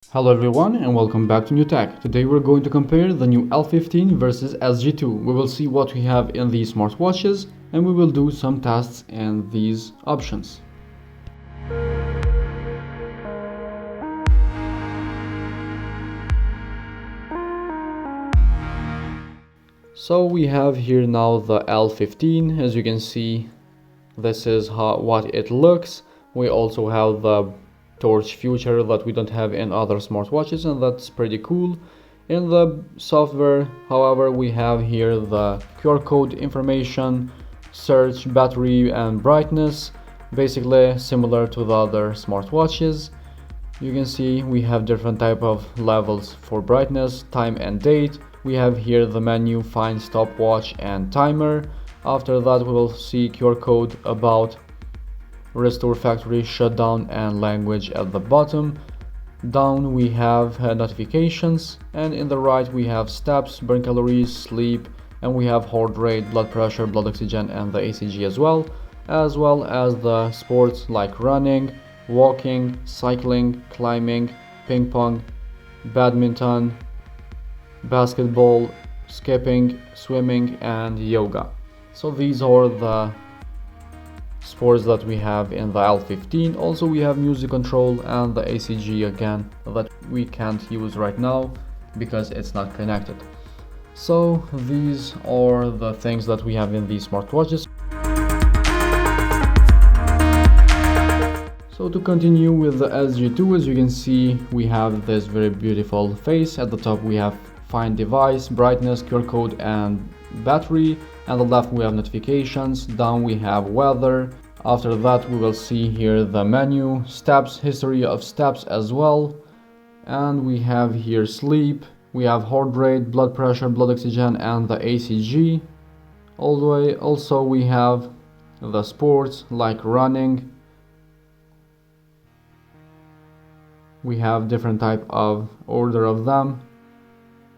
Hello everyone and welcome back to New Tech. Today we're going to compare the new L15 versus SG2. We will see what we have in these smartwatches and we will do some tests in these options. So we have here now the L15. As you can see, this is what it looks. We also have the torch feature that we don't have in other smartwatches, and that's pretty cool. In the software, however, we have here the QR code information, search, battery and brightness, basically similar to the other smartwatches. You can see we have different type of levels for brightness, time and date. We have here the menu, find, stopwatch and timer. After that we will see QR code, about, restore factory shutdown and language at the bottom. Down we have notifications, and in the right we have steps, burn calories, sleep, and we have heart rate, blood pressure, blood oxygen and the ECG as well as the sports like running, walking, cycling, climbing, ping pong, badminton, basketball, skipping, swimming and yoga. So these are the sports that we have in the L15. Also we have music control and the ECG again that we can't use right now because it's not connected. So these are the things that we have in these smartwatches. So to continue with the SG2, as you can see, we have this very beautiful face. At the top we have find device, brightness, QR code and battery. On the left we have notifications, down we have weather. After that we will see here the menu, steps, history of steps as well, and we have here sleep, we have heart rate, blood pressure, blood oxygen and the ECG. Also we have the sports like running. We have different type of order of them,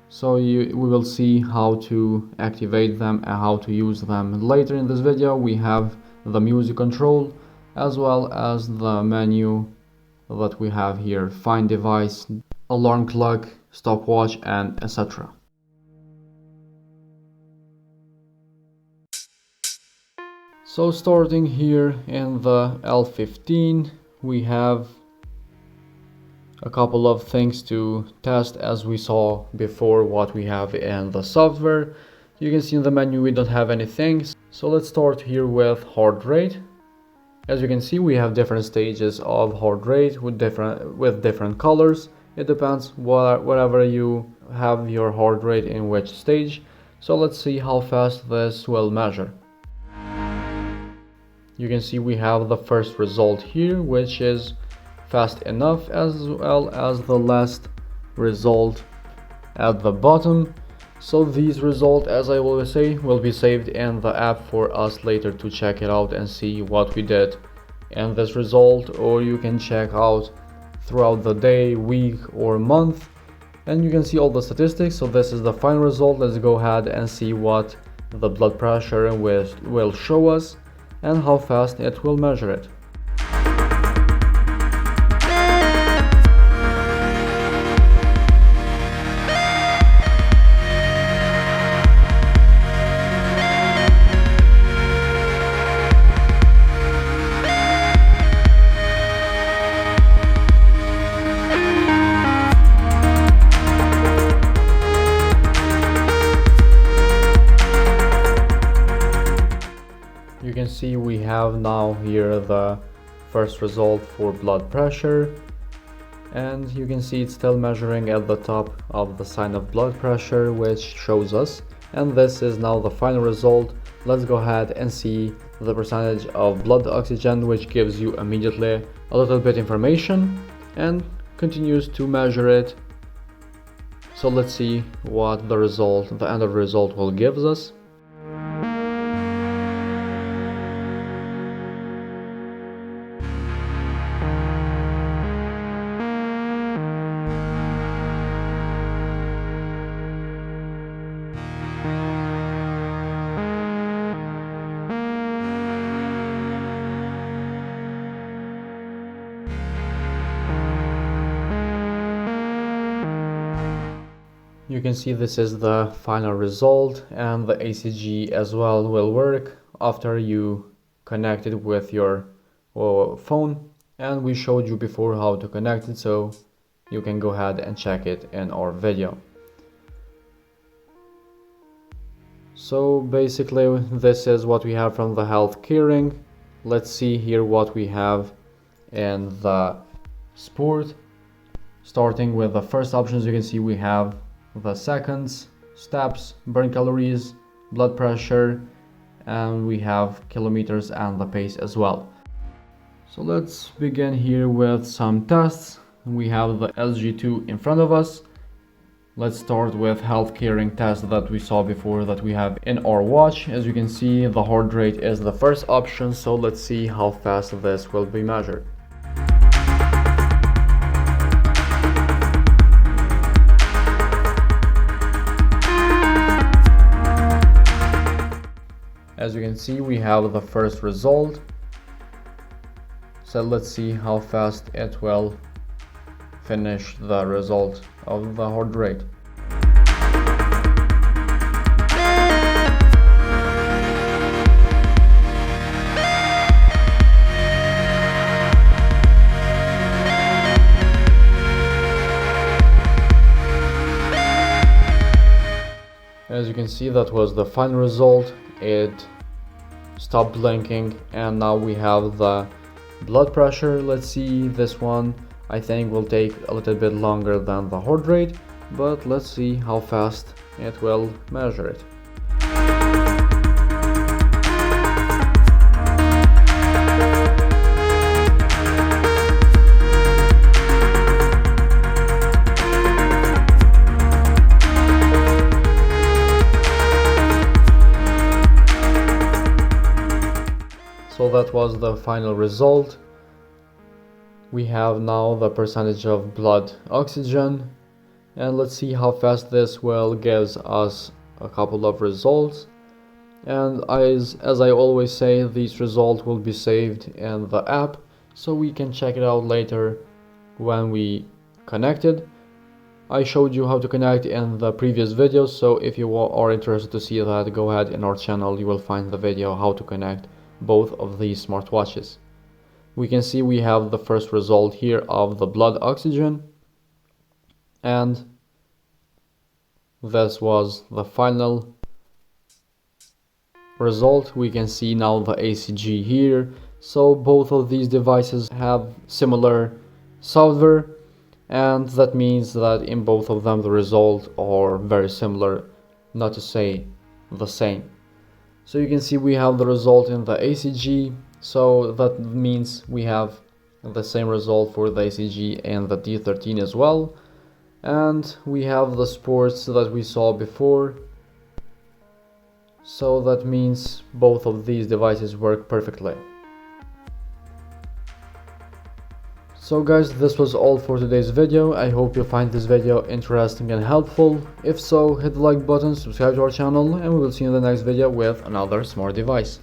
so we will see how to activate them and how to use them later in this video. We have the music control as well as the menu that we have here, find device, alarm clock, stopwatch and etc. So starting here in the L15, we have a couple of things to test as we saw before what we have in the software. You can see in the menu we don't have anything. So let's start here with heart rate. As you can see we have different stages of heart rate with different colors. It depends wherever you have your heart rate in which stage. So let's see how fast this will measure. You can see we have the first result here, which is fast enough, as well as the last result at the bottom. So these results, as I always say, will be saved in the app for us later to check it out and see what we did in this result, or you can check out throughout the day, week or month, and you can see all the statistics. So this is the final result. Let's go ahead and see what the blood pressure will show us and how fast it will measure it. You can see we have now here the first result for blood pressure, and you can see it's still measuring at the top of the sign of blood pressure, which shows us, and this is now the final result. Let's go ahead and see the percentage of blood oxygen, which gives you immediately a little bit information and continues to measure it. So let's see what the end of the result will give us. You can see this is the final result, and the ACG as well will work after you connect it with your phone, and we showed you before how to connect it, so you can go ahead and check it in our video. So basically this is what we have from the health keyring. Let's see here what we have in the sport. Starting with the first options, you can see we have the seconds, steps, burn calories, blood pressure, and we have kilometers and the pace as well. So let's begin here with some tests. We have the SG2 in front of us. Let's start with health keyring test that we saw before that we have in our watch. As you can see, the heart rate is the first option, so let's see how fast this will be measured. As you can see, we have the first result. So let's see how fast it will finish the result of the heart rate. As you can see, that was the final result. It stopped blinking, and now we have the blood pressure. Let's see, this one I think will take a little bit longer than the heart rate, but let's see how fast it will measure it. So that was the final result. We have now the percentage of blood oxygen, and let's see how fast this will gives us a couple of results. And as I always say, these results will be saved in the app, so we can check it out later when we connected. I showed you how to connect in the previous video, so if you are interested to see that, go ahead in our channel. You will find the video how to connect both of these smartwatches. We can see we have the first result here of the blood oxygen, and this was the final result. We can see now the ACG here. So both of these devices have similar software, and that means that in both of them the results are very similar, not to say the same. So you can see we have the result in the ACG, so that means we have the same result for the ACG and the D13 as well. And we have the sports that we saw before, so that means both of these devices work perfectly. So guys, this was all for today's video. I hope you find this video interesting and helpful. If so, hit the like button, subscribe to our channel, and we will see you in the next video with another smart device.